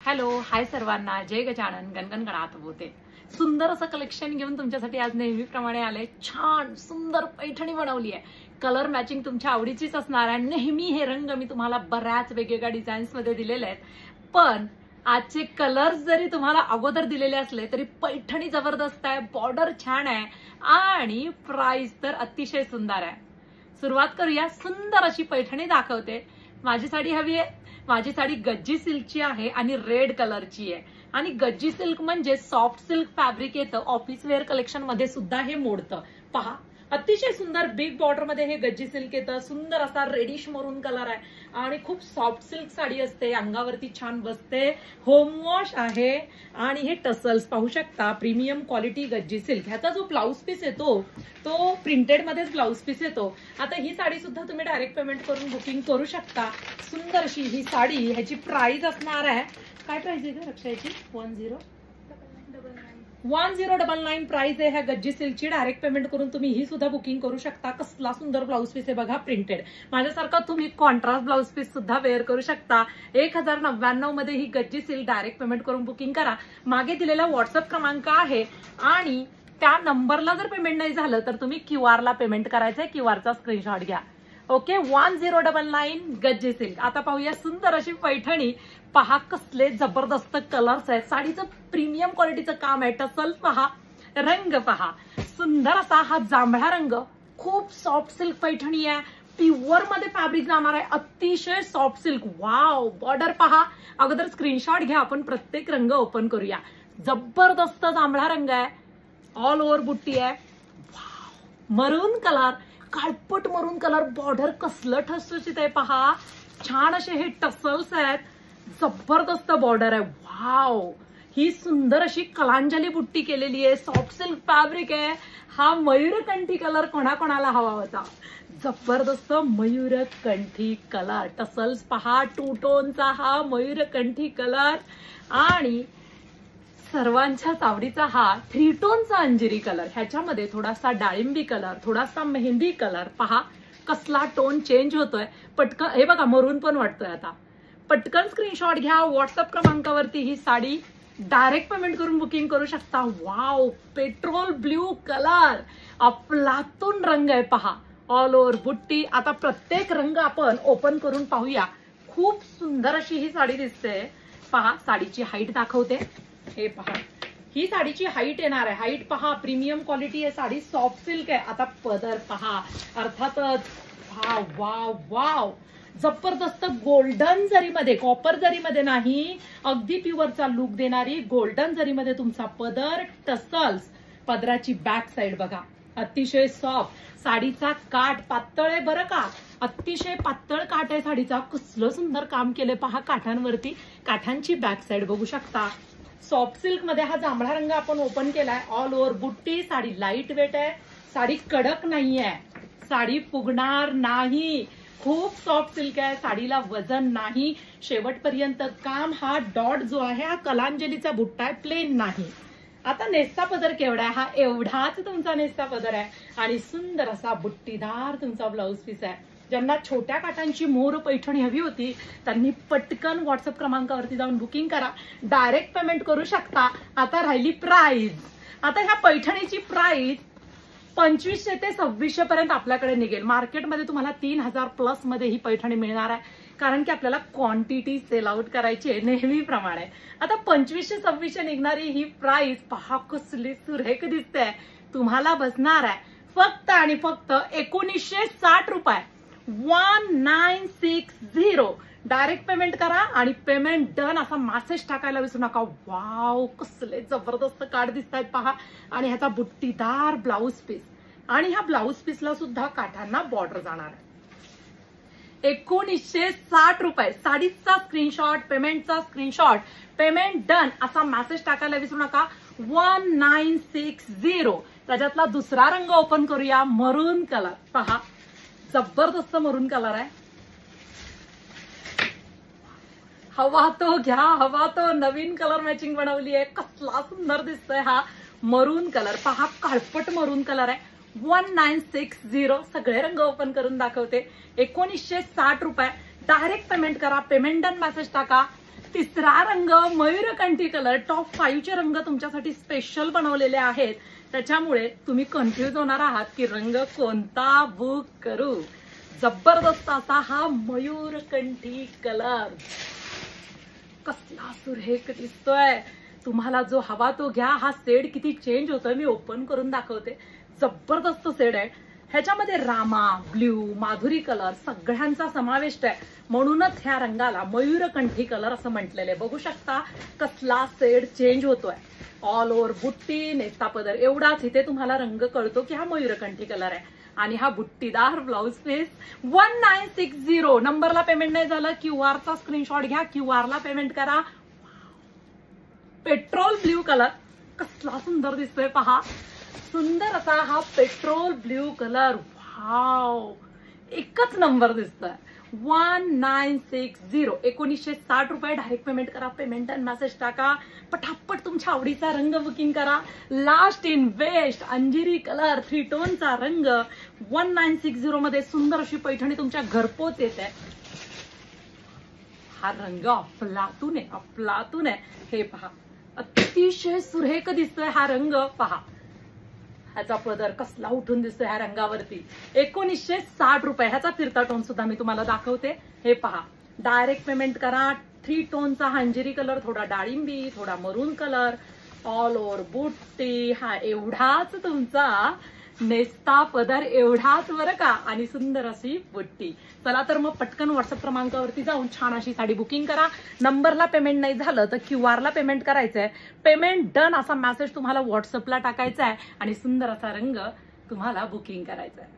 Hello hi सर्वांना, जय गजानन गणगण गणात बोलते। सुंदर असं कलेक्शन घेऊन तुमच्यासाठी आज नेहमीप्रमाणे आले। छान सुंदर पैठणी बनवली आहे, कलर मॅचिंग तुमच्या आवडीचीच असणार आहे। नेहमी हे रंग मी तुम्हाला बऱ्याच वेगवेगळ्या डिझाईन्स मध्ये दिलेले आहेत, पण आजचे कलर्स जरी तुम्हाला अगोदर दिलेले असले तरी पैठणी जबरदस्त आहे, बॉर्डर छान आहे आणि प्राइस तर अतिशय सुंदर आहे। सुरुवात करूया। सुंदर अशी पैठणी दाखवते। माझी साडी हवी आहे। माझी साडी गज्जी सिल्कची आहे आणि रेड कलरची आहे। आणि गज्जी सिल्क म्हणजे सॉफ्ट सिल्क फॅब्रिक येतं, ऑफिस वेअर कलेक्शन मध्ये सुद्धा हे मोडतं। पहा, अतिशय सुंदर बिग बॉर्डर मध्ये हे गज्जी सिल्क येतं। सुंदर असा रेडिश मरून कलर आहे आणि खूप सॉफ्ट सिल्क साडी असते, अंगावरती छान बसते, होम वॉश आहे आणि हे टसल्स पाहू शकता, प्रीमियम क्वालिटी गज्जी सिल्क। ह्याचा जो ब्लाउज पीस येतो तो प्रिंटेड मध्येच ब्लाउज पीस येतो। आता ही साडी सुद्धा तुम्ही डायरेक्ट पेमेंट करून बुकिंग करू शकता। सुंदर अशी ही साडी, ह्याची प्राइस असणार आहे, काय प्राइस आहे का रक्षाची? 1099 प्राइस आहे ह्या गज्जी सिल्कची। डायरेक्ट पेमेंट करून तुम्ही ही सुद्धा बुकिंग करू शकता। कसला सुंदर ब्लाउज पीस आहे बघा, प्रिंटेड। माझ्यासारखा तुम्ही कॉन्ट्रास्ट ब्लाउज पीस सुद्धा वेअर करू शकता। 1099 मध्ये ही गज्जी सिल्क डायरेक्ट पेमेंट करून बुकिंग करा। मागे दिलेला व्हॉट्सअप क्रमांक आहे आणि त्या नंबरला जर पेमेंट नाही झालं तर तुम्ही QR ला पेमेंट करायचंय, QR चा स्क्रीनशॉट घ्या। Okay, 1099 Gajji silk. आता पाहूया सुंदर अशी पैठणी। पहा कसले जबरदस्त कलर्स आहेत, साडीचं प्रीमियम क्वालिटीचं काम आहे। टसल पहा, रंग पहा, सुंदर असा हा जांभळा रंग, खूप सॉफ्ट सिल्क पैठणी आहे। प्युअर मध्ये फॅब्रिक जाणार आहे, अतिशय सॉफ्ट सिल्क। वाव, बॉर्डर पहा, अगोदर स्क्रीनशॉट घ्या, आपण प्रत्येक रंग ओपन करूया। जबरदस्त जांभळा रंग आहे, ऑल ओव्हर बुट्टी आहे। मरून कलर, काळपट मरून कलर, बॉर्डर कसलं ठसठशीत आहे पहा, छान असे हे टसल्स आहेत, जबरदस्त बॉर्डर आहे। वाव, ही सुंदर अशी कलांजली बुट्टी केलेली आहे, सॉफ्ट सिल्क फॅब्रिक आहे। हा मयूरकंठी कलर कोणाकोणाला हवा होता, जबरदस्त मयूरकंठी कलर। टसल्स पहा, टू टोनचा हा मयूरकंठी कलर आणि सर्वांच्याच आवडीचा हा 3 टोनचा अंजिरी कलर। ह्याच्यामध्ये थोडासा डाळिंबी कलर, थोडासा मेहंदी कलर, पहा कसला टोन चेंज होतोय पटकन। हे बघा, मरून पण वाटतोय आता। पटकन स्क्रीनशॉट घ्या, व्हॉट्सअप क्रमांकावरती ही साडी डायरेक्ट पेमेंट करून बुकिंग करू शकता। वाव, पेट्रोल ब्ल्यू कलर, अफलातून रंग आहे पहा, ऑल ओव्हर बुट्टी। आता प्रत्येक रंग आपण ओपन करून पाहूया। खूप सुंदर अशी ही साडी दिसते। पहा, साडीची हाईट दाखवते, हे पहा, ही साडीची हाईट येणार आहे। हाईट पहा, प्रीमियम क्वालिटी आहे, साडी सॉफ्ट सिल्क आहे। आता पदर पहा, अर्थातच वाव वाव वाव, जबरदस्त गोल्डन जरीमध्ये, कॉपर जरीमध्ये नाही, अगदी प्युअरचा लुक देणारी गोल्डन जरीमध्ये तुमचा पदर। टसल्स, पदराची बॅक साइड बघा, अतिशय सॉफ्ट। साडीचा काठ पातळ आहे बरं का, अतिशय पातळ काठ आहे साडीचा। कसलं सुंदर काम केलंय पहा काठांवरती, काठांची बॅक साइड बघू शकता। सॉफ्ट सिल्क मध्ये हा जांभळा रंग आपण ओपन केलाय, ऑल ओव्हर बुट्टी। साडी लाईट वेट आहे, साडी कडक नाहीये, साडी फुगणार नाही, खूप सॉफ्ट सिल्क आहे, साडीला वजन नाही। शेवटपर्यंत काम, हा डॉट जो आहे हा कलांजलीचा बुट्टा आहे, प्लेन नाही। आता नेस्ता पदर केवढा आहे, हा एवढाच तुमचा नेस्ता पदर आहे आणि सुंदर असा बुट्टीदार तुमचा ब्लाउज पीस आहे। ज्यांना छोट्या काठांची मोर पैठणी हवी होती त्यांनी पटकन व्हॉट्सअप क्रमांकावरती जाऊन बुकिंग करा, डायरेक्ट पेमेंट करू शकता। आता राहिली प्राइस। आता ह्या पैठणीची प्राइस 2500 ते 2600 पर्यंत आपल्याकडे निघेल। मार्केटमध्ये तुम्हाला 3000 प्लस मध्ये ही पैठणी मिळणार आहे, कारण की आपल्याला क्वांटिटी सेल आउट करायची आहे नेहमीप्रमाणे। आता 2500-2600 निघणारी ही प्राइस पहा, कसली सुरेख दिसते। तुम्हाला बसणार आहे फक्त आणि फक्त 1960 रुपये, 1960। डायरेक्ट पेमेंट करा आणि पेमेंट डन असा मेसेज टाकायला विसरू नका। वाव, कसले जबरदस्त कार्ड दिसत आहेत पहा, आणि ह्याचा बुट्टीदार ब्लाउज पीस, आणि ह्या ब्लाउज पीसला सुद्धा काठांना बॉर्डर जाणार आहे। 1960 रुपये। साडीचा स्क्रीनशॉट, पेमेंटचा स्क्रीनशॉट, पेमेंट डन असा मेसेज टाकायला विसरू नका। 1960। त्याच्यातला दुसरा रंग ओपन करूया, मरून कलर पहा, जबरदस्त मरून कलर आहे। हवा तो घ्या, हवा तो, नवीन कलर मॅचिंग बनवली आहे, कसला सुंदर दिसतोय हा मरून कलर। पहा, काळपट मरून कलर आहे। 1960। सगळे रंग ओपन करून दाखवते। 1960 रुपये। डायरेक्ट पेमेंट करा, पेमेंट डन मेसेज टाका, तिसरा रंग मयूरकंठी कलर. टॉप 5 चे रंग तुमच्यासाठी स्पेशल बनवलेले आहेत, त्याच्यामुळे तुम्ही कन्फ्युज होणार आहात की रंग कोणता बुक करू. जबरदस्त असा हा मयूरकंठी कलर. कसला सुरेख दिसतोय. तुम्हाला जो हवा तो घ्या. हा शेड किती चेंज होतोय मी ओपन करून दाखवते. जबरदस्त शेड आहे. ह्याच्यामध्ये रामा, ब्ल्यू, माधुरी कलर सगळ्यांचा समावेश आहे, म्हणूनच ह्या रंगाला मयूरकंठी कलर असं म्हटलेलं आहे. बघू शकता कसला शेड चेंज होतोय. ऑल ओव्हर बुट्टी, नेस्ता पदर एवढाच इथे तुम्हाला रंग कळतो की हा मयूरकंठी कलर आहे. आणि हा बुट्टीदार ब्लाउज पीस 1960. नंबरला पेमेंट नाही झालं, क्यूआरचा स्क्रीनशॉट घ्या, क्यूआरला पेमेंट करा. पेट्रोल ब्ल्यू कलर कसला सुंदर दिसतोय पहा. सुंदर असा हा पेट्रोल ब्ल्यू कलर. वाव, एकच नंबर दिसतोय. 1960. 1960 रुपये. डायरेक्ट पेमेंट करा. पेमेंट आणि मेसेज टाका. पटापट तुमच्या आवडीचा रंग बुकिंग करा. लास्ट इन बेस्ट अंजिरी कलर 3 टोनचा रंग 1960 मध्ये सुंदर अशी पैठणी तुमच्या घरपोच येते. हा रंग अफलातून आहे, अफलातून आहे. हे पहा, अतिशय सुरेख दिसतोय हा रंग. पहा ह्याचा पदर कसला उठून दिसतोय ह्या रंगावरती. 1960 रुपये. ह्याचा फिरता टोन सुद्धा मी तुम्हाला दाखवते. हे पहा, डायरेक्ट पेमेंट करा. 3 टोनचा अंजिरी कलर, थोडा डाळिंबी, थोडा मरून कलर, ऑल ओव्हर बुट्टी. हा एवढाच तुमचा नेस्ता पदर, एवढाच बरं का. आणि सुंदर अशी बुट्टी. चला तर मग पटकन व्हॉट्सअप क्रमांकावरती जाऊन छान अशी साडी बुकिंग करा. नंबरला पेमेंट नाही झालं तर क्यूआरला पेमेंट करायचंय. पेमेंट डन असा मेसेज तुम्हाला व्हॉट्सअपला टाकायचा आहे आणि सुंदर असा रंग तुम्हाला बुकिंग करायचा आहे.